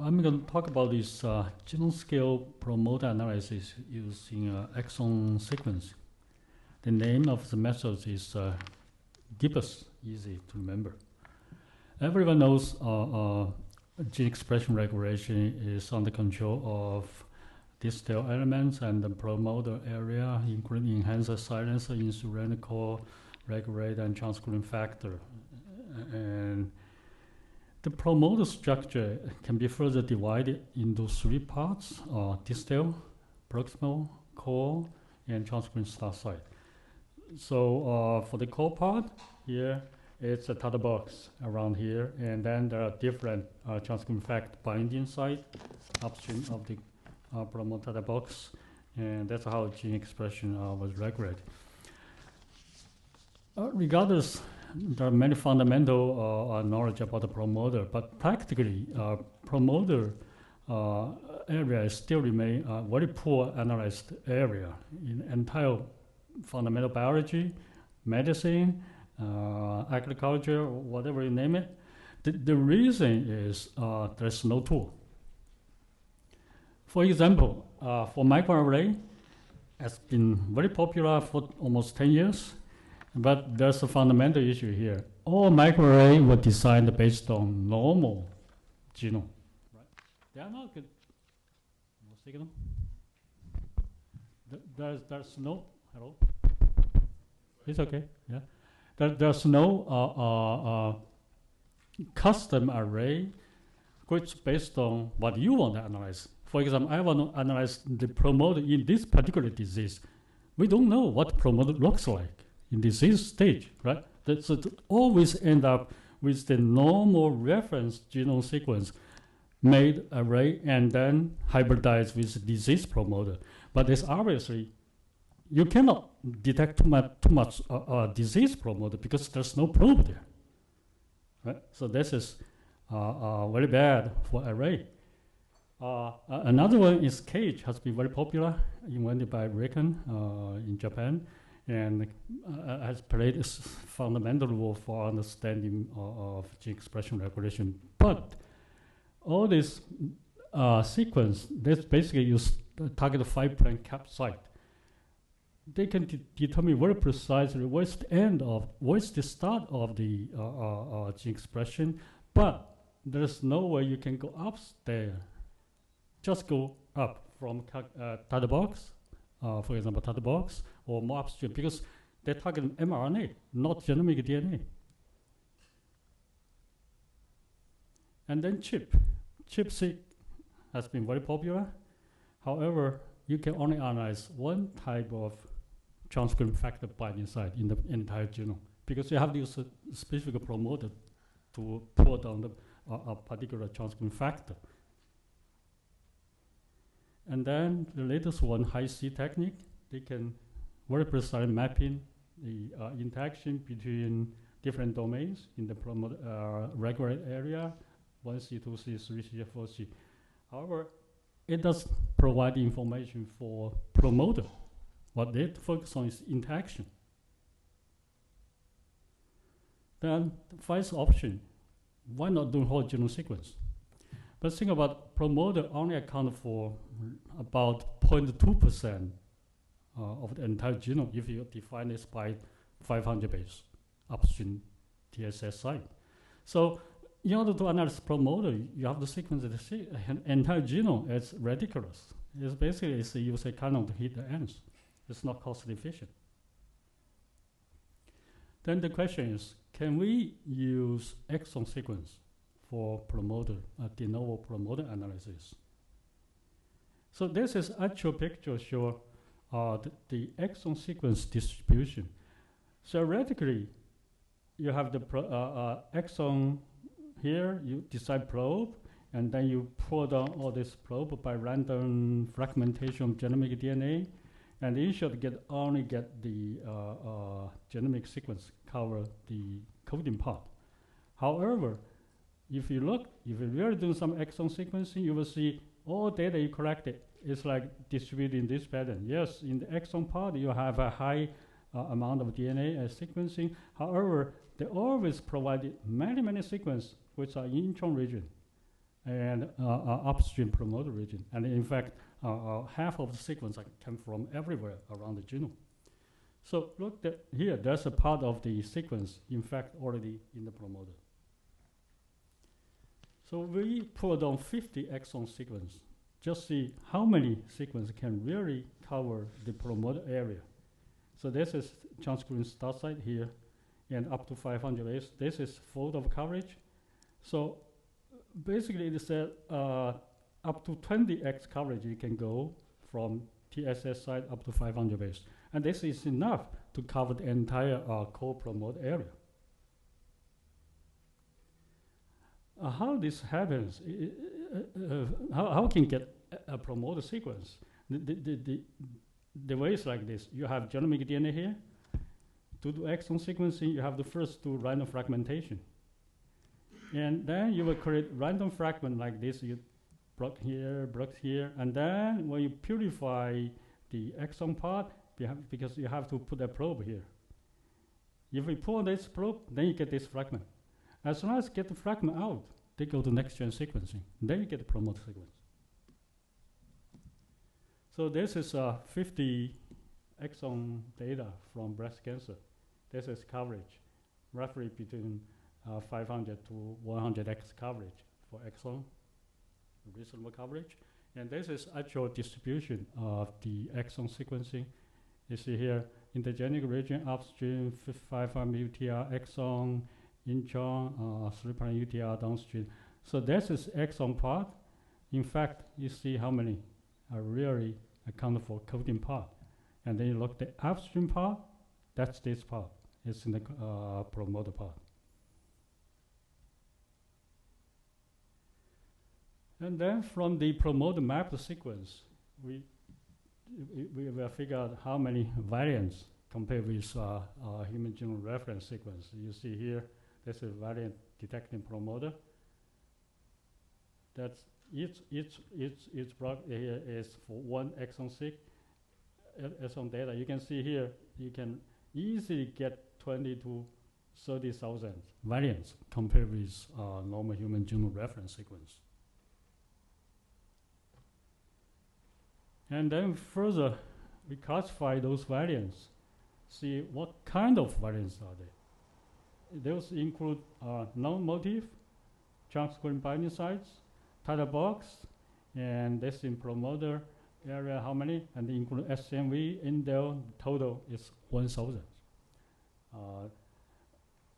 I'm going to talk about this genome-scale promoter analysis using exome sequence. The name of the method is GIBUS, easy to remember. Everyone knows gene expression regulation is under control of distal elements and the promoter area, including enhancer, silencer, insulin, core, regulator, and transcription factor. And the promoter structure can be further divided into three parts: distal, proximal, core, and transcription start site. So for the core part, here it's a title box around here, and then there are different transcription factor binding site upstream of the promoter title box, and that's how gene expression was regulated. Regardless, there are many fundamental knowledge about the promoter, but practically, promoter area still remain a very poor analyzed area in entire fundamental biology, medicine, agriculture, whatever you name it. The reason is there's no tool. For example, for microarray, has been very popular for almost 10 years. But there's a fundamental issue here. All microarray were designed based on normal genome. Right? They are not good. No signal. There's no, hello? It's okay, yeah. There's no custom array which is based on what you want to analyze. For example, I want to analyze the promoter in this particular disease. We don't know what promoter looks like in disease stage, right? So always end up with the normal reference genome sequence made array and then hybridized with disease promoter. But it's obviously, you cannot detect too much disease promoter because there's no probe there, right? So this is very bad for array. Another one is CAGE, has been very popular, invented by Riken in Japan, and has played a fundamental role for understanding of gene expression regulation. But all this sequence, that's basically you target 5' cap site. They can determine very precisely what's the end of, what's the start of the gene expression, but there's no way you can go upstairs. Just go up from title box, for example, title box, or more upstream, because they target mRNA, not genomic DNA. And then ChIP-seq has been very popular. However, you can only analyze one type of transcription factor binding site in the entire genome, because you have to use a specific promoter to pull down a particular transcription factor. And then the latest one, high-C technique, they can very precisely mapping the interaction between different domains in the regular area, 1C, 2C, 3C, 4C. However, it does provide information for promoter. What they focus on is interaction. Then the first option, why not do whole genome sequence? But think about promoter only account for about 0.2% of the entire genome if you define this by 500 base upstream TSS site. So in order to analyze promoter, you have to sequence the entire genome. It's ridiculous. It's basically it's a use a canon to hit the ends. It's not cost efficient. Then the question is, can we use exome sequence for promoter, de novo promoter analysis? So this is actual picture show the exome sequence distribution. Theoretically, you have the exome here, you decide probe, and then you pull down all this probe by random fragmentation of genomic DNA, and you should only get the genomic sequence cover the coding part. However, if you really do some exome sequencing, you will see all data you collected is like distributed in this pattern. Yes, in the exome part, you have a high amount of DNA sequencing. However, they always provided many sequences which are in intron region. and upstream promoter region. And in fact, half of the sequence come from everywhere around the genome. So look here, there's a part of the sequence, in fact, already in the promoter. So we put on 50 exon sequence. Just see how many sequences can really cover the promoter area. So this is transcription start site here, and up to 500 base. This is fold of coverage. So basically, it said up to 20x coverage you can go from TSS side up to 500 base. And this is enough to cover the entire co-promote area. How this happens, how can get a promoter sequence? The way is like this. You have genomic DNA here. To do exon sequencing, you have to first do random fragmentation. And then you will create random fragment like this. You block here, and then when you purify the exon part, because you have to put a probe here. If we pull this probe, then you get this fragment. As soon as you get the fragment out, they go to next-gen sequencing. Then you get the promoter sequence. So this is 50 exome data from breast cancer. This is coverage, roughly between 500 to 100x coverage for exome, reasonable coverage. And this is actual distribution of the exome sequencing. You see here, intergenic region upstream, 5' UTR exome, intron, 3' UTR downstream. So this is exome part. In fact, you see how many are really accounted for coding part. And then you look at the upstream part, that's this part. It's in the promoter part. And then from the promoter mapped sequence, we will figure out how many variants compared with human genome reference sequence. You see here, this is variant detecting promoter. That's each block here is for one exon seq, exon data. You can see here, you can easily get 20 to 30,000 variants compared with normal human genome reference sequence. And then further, we classify those variants, see what kind of variants are they. Those include non-motif, transcription binding sites, title box, and this in promoter area, how many? And they include SMV, indel, total is 1,000.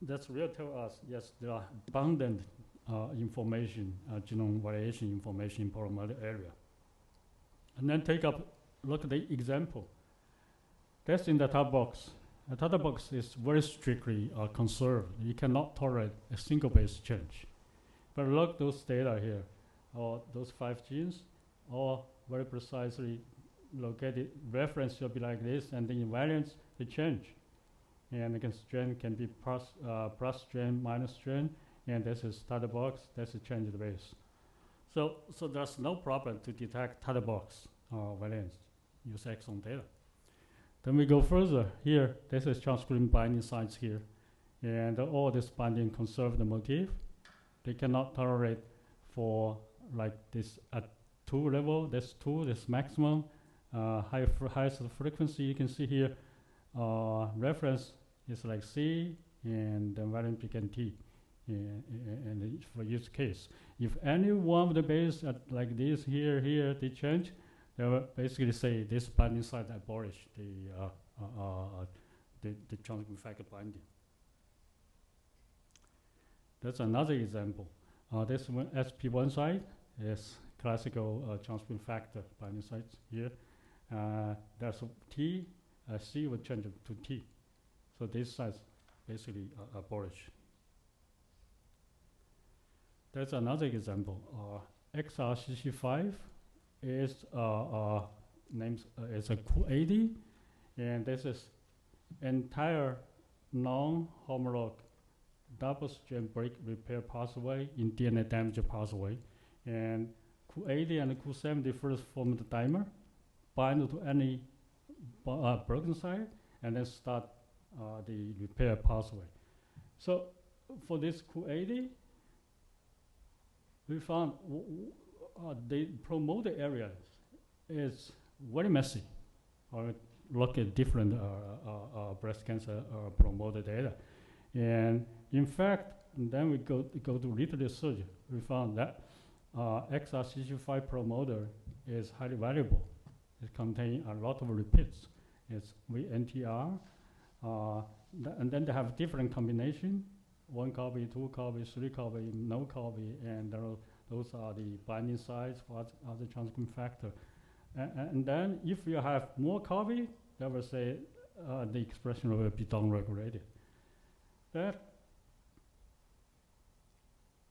That's really tell us, yes, there are abundant information, genome variation information in promoter area. And then take up, look at the example. That's in the top box. The top box is very strictly conserved. You cannot tolerate a single base change. But look those data here, or those 5 genes, all very precisely located. Reference should be like this, and the invariants, they change. And the strain can be plus strain, minus strain, and this is title box, that's a change of the base. So there's no problem to detect title box variants, use exome data. Then we go further. Here, this is transcription binding sites here. And all this binding conserve the motif. They cannot tolerate for like this at 2 level, this 2, this maximum, highest frequency. You can see here, reference is like C, and the variant became T. And for each case, if any one of the base at like this here, they change, they will basically say this binding site abolish the transcription factor binding. That's another example. This one SP1 site is classical transcription factor binding sites here. There's T, C will change to T. So these sites basically abolish. That's another example. XRCC5 is named as a Q80, and this is entire non-homolog double-strand break repair pathway in DNA damage pathway. And Q80 and Q70 first form the dimer, bind to any broken site, and then start the repair pathway. So for this Q80, we found the promoter area is very messy. Or look at different breast cancer promoter data. And in fact, then we go to literature research. We found that XRCC5 promoter is highly valuable. It contains a lot of repeats. It's VNTR, and then they have different combination, 1 copy, 2 copy, 3 copy, no copy, and those are the binding sites for other transcription factor. And then if you have more copy, that will say the expression will be downregulated. That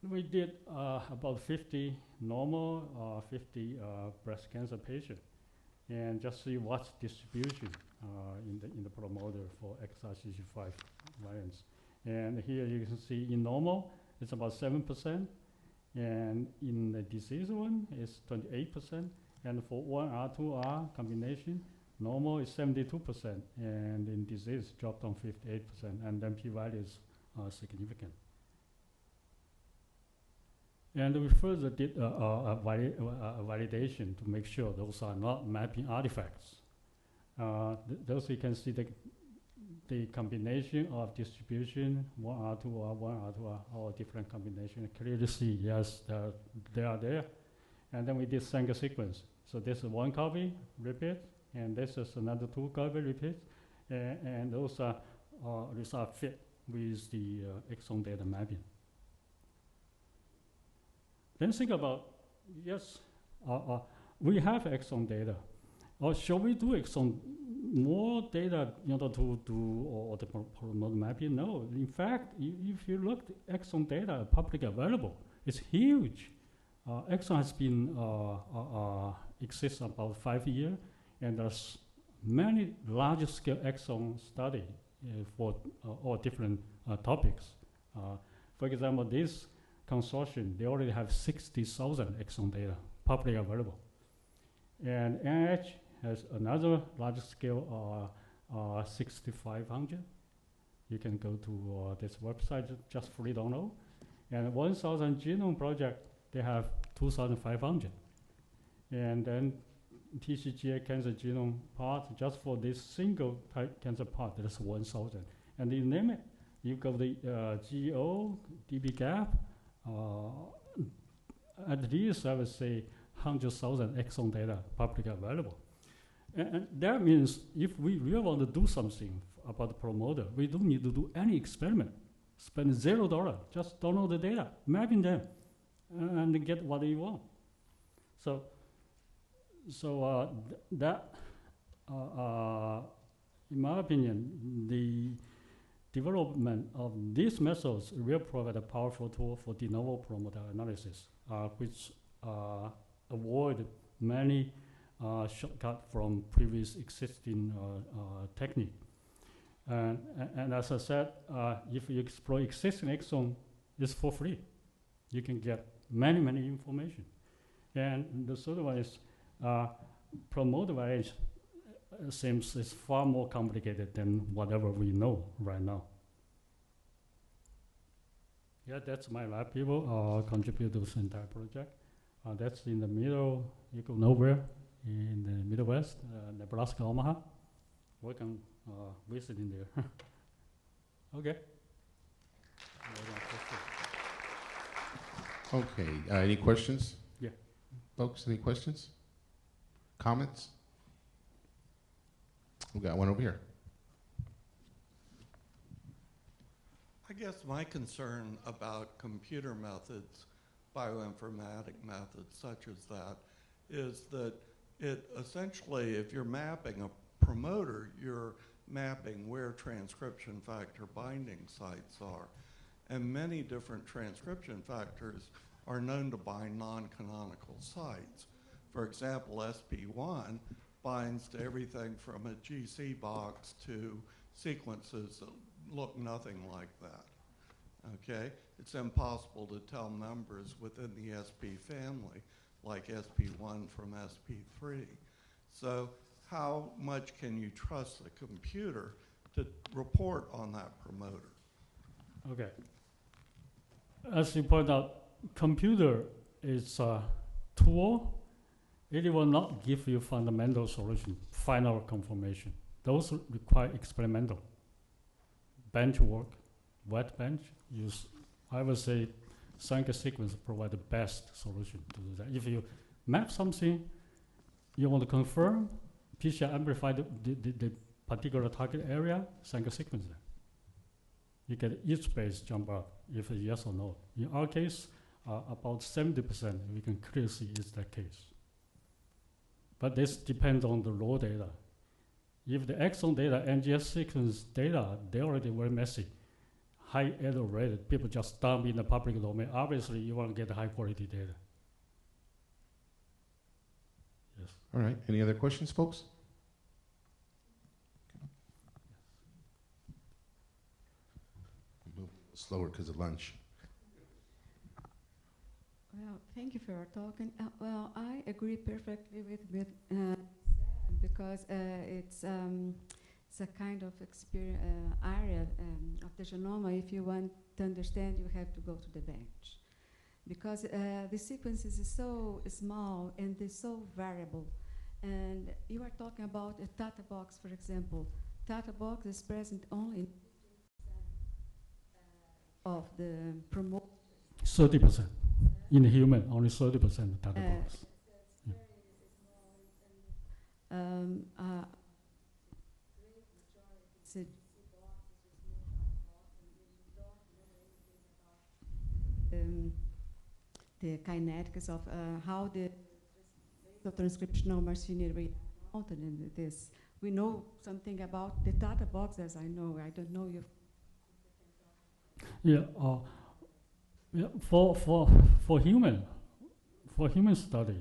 we did about 50 normal, 50 breast cancer patients, and just see what's distribution in the promoter for XRCC5 variants. And here you can see in normal, it's about 7%, and in the disease one, it's 28%, and for 1R, 2R combination, normal is 72%, and in disease dropped on 58%, and then p-values are significant. And we further did a validation to make sure those are not mapping artifacts. Those you can see the combination of distribution, 1R, 2R, 1R, 2R, all different combinations. Clearly see, yes, they are there. And then we did single sequence. So this is 1 copy repeat, and this is another 2 copy repeat, and those are fit with the exome data mapping. Then think about, yes, we have exome data. Or shall we do exome more data in order to do all the promoter mapping? No. In fact, if you look at exome data publicly available, it's huge. Exome has been exists about 5 years, and there's many large-scale exome study for all different topics. For example, this consortium, they already have 60,000 exome data publicly available. And NIH has another large-scale 6,500. You can go to this website, just free download. And 1,000 Genome Project, they have 2,500. And then TCGA cancer genome part, just for this single type cancer part, there's 1,000. And you name it, you go the GEO, dbGaP, at least I would say 100,000 exome data publicly available. And that means if we really want to do something about the promoter, we don't need to do any experiment. Spend $0, just download the data, mapping them, and get what you want. So that, in my opinion, the development of these methods will provide a powerful tool for de novo promoter analysis, which avoid many shortcuts from previous existing technique. And as I said, if you explore existing exome, it's for free. You can get many information. And the third one is promoter variation seems is far more complicated than whatever we know right now. Yeah, that's my lab people contribute to this entire project. That's in the middle, you go nowhere, in the Midwest, Nebraska, Omaha. Welcome visiting there. Okay. Okay, any questions? Yeah. Folks, any questions? Comments? We got one over here. I guess my concern about computer methods, bioinformatic methods such as that, is that it essentially, if you're mapping a promoter, you're mapping where transcription factor binding sites are. And many different transcription factors are known to bind non-canonical sites. For example, SP1 binds to everything from a GC box to sequences that look nothing like that. Okay? It's impossible to tell numbers within the SP family, like SP1 from SP3. So how much can you trust the computer to report on that promoter? Okay. As you point out, computer it's a tool. It will not give you fundamental solution, final confirmation. Those require experimental. Bench work, wet bench, I would say single sequence provide the best solution to do that. If you map something, you want to confirm, PCR amplify the particular target area, single sequence there. You get each base jump up if it's yes or no. In our case, about 70% we can clearly see is that case. But this depends on the raw data. If the exome data, NGS sequence data, they're already very messy. High error rate, people just dump in the public domain. Obviously, you want to get high quality data. Yes. All right. Any other questions, folks? Move slower because of lunch. Well, thank you for your talk. And, well, I agree perfectly with because it's a kind of area of the genome. If you want to understand, you have to go to the bench, because the sequences is so small and they're so variable. And you are talking about a data box, for example. Data box is present only in 50% of the promote. 30%. In the human, only 30% data box. Yeah. The kinetics of how the transcriptional machinery mounted in this. We know something about the data box, as I know. I don't know if. Yeah. Yeah, for human study,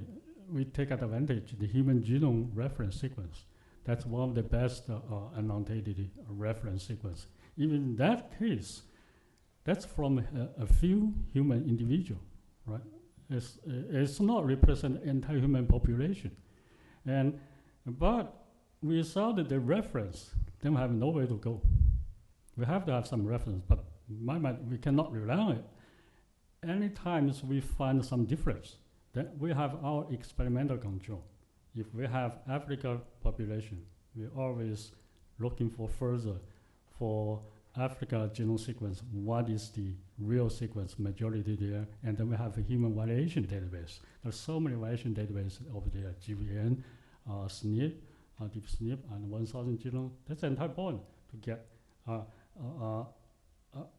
we take advantage of the human genome reference sequence. That's one of the best annotated reference sequence. Even in that case, that's from a few human individual, right? It's not represent entire human population, but without the reference, then we have nowhere to go. We have to have some reference, but in my mind, we cannot rely on it. Anytime we find some difference, then we have our experimental control. If we have Africa population, we're always looking for further for Africa genome sequence. What is the real sequence majority there? And then we have a human variation database. There's so many variation databases over there, GVN, SNP, Deep SNP, and 1,000 genome. That's the entire point, to get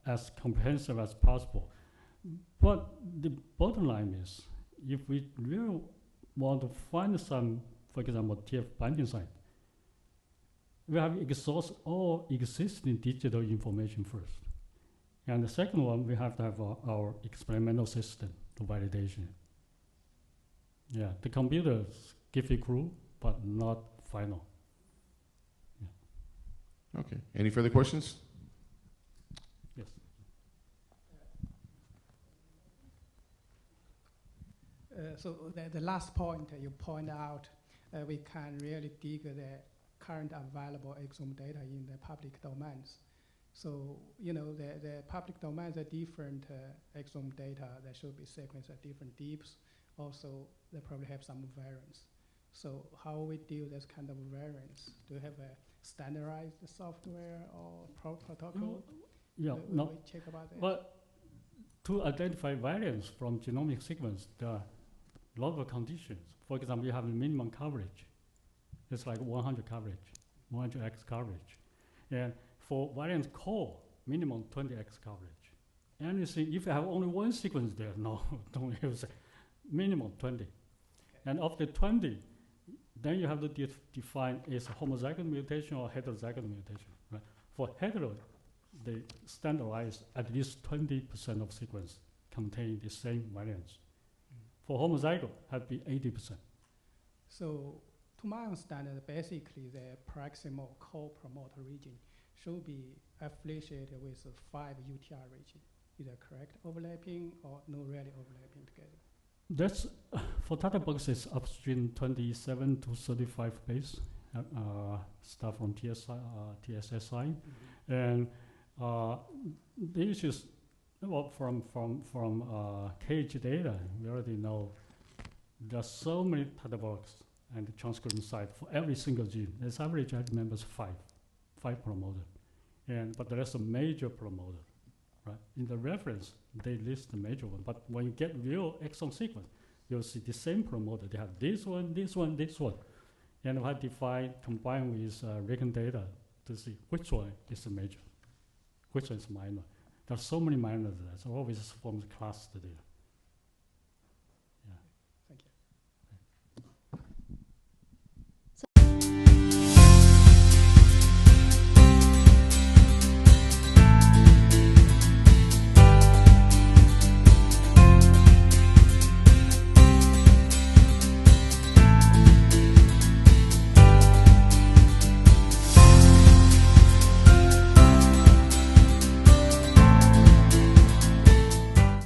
as comprehensive as possible. But the bottom line is, if we really want to find some, for example, TF binding site, we have to exhaust all existing digital information first. And the second one, we have to have our experimental system to validation. Yeah, the computers give you clue, but not final. Yeah. Okay. Any further questions? Yes. So the last point you point out, we can really dig the current available exome data in the public domains. So, you know, the public domains are different exome data that should be sequenced at different deeps. Also, they probably have some variance. So how we deal with this kind of variance? Do we have a standardized software or protocol? Yeah, we check about that? But to identify variance from genomic sequence, there are a lot of conditions. For example, you have a minimum coverage. It's like 100 coverage, 100x coverage. And for variant call, minimum 20x coverage. Anything, if you have only one sequence there, no, don't use it. Minimum 20. Okay. And of the 20, then you have to define is a homozygous mutation or heterozygous mutation. Right? For hetero, they standardize at least 20% of sequence contain the same variants. For homozygous, have to be 80%. So, to my understanding, basically the proximal co-promoter region should be affiliated with 5 UTR region. Is that correct? Overlapping or no really overlapping together? That's for data boxes upstream 27 to 35 base stuff from TSSI. Mm-hmm. And the issue is Well, from cage data, we already know there are so many metabolics and transcription sites for every single gene. As average, I remember is five promoter, but there is a major promoter, right? In the reference, they list the major one, but when you get real exome sequence, you'll see the same promoter. They have this one, this one, this one, and I combine with recon data to see which one is the major, which one is minor. There are so many minors there, so always forms class data.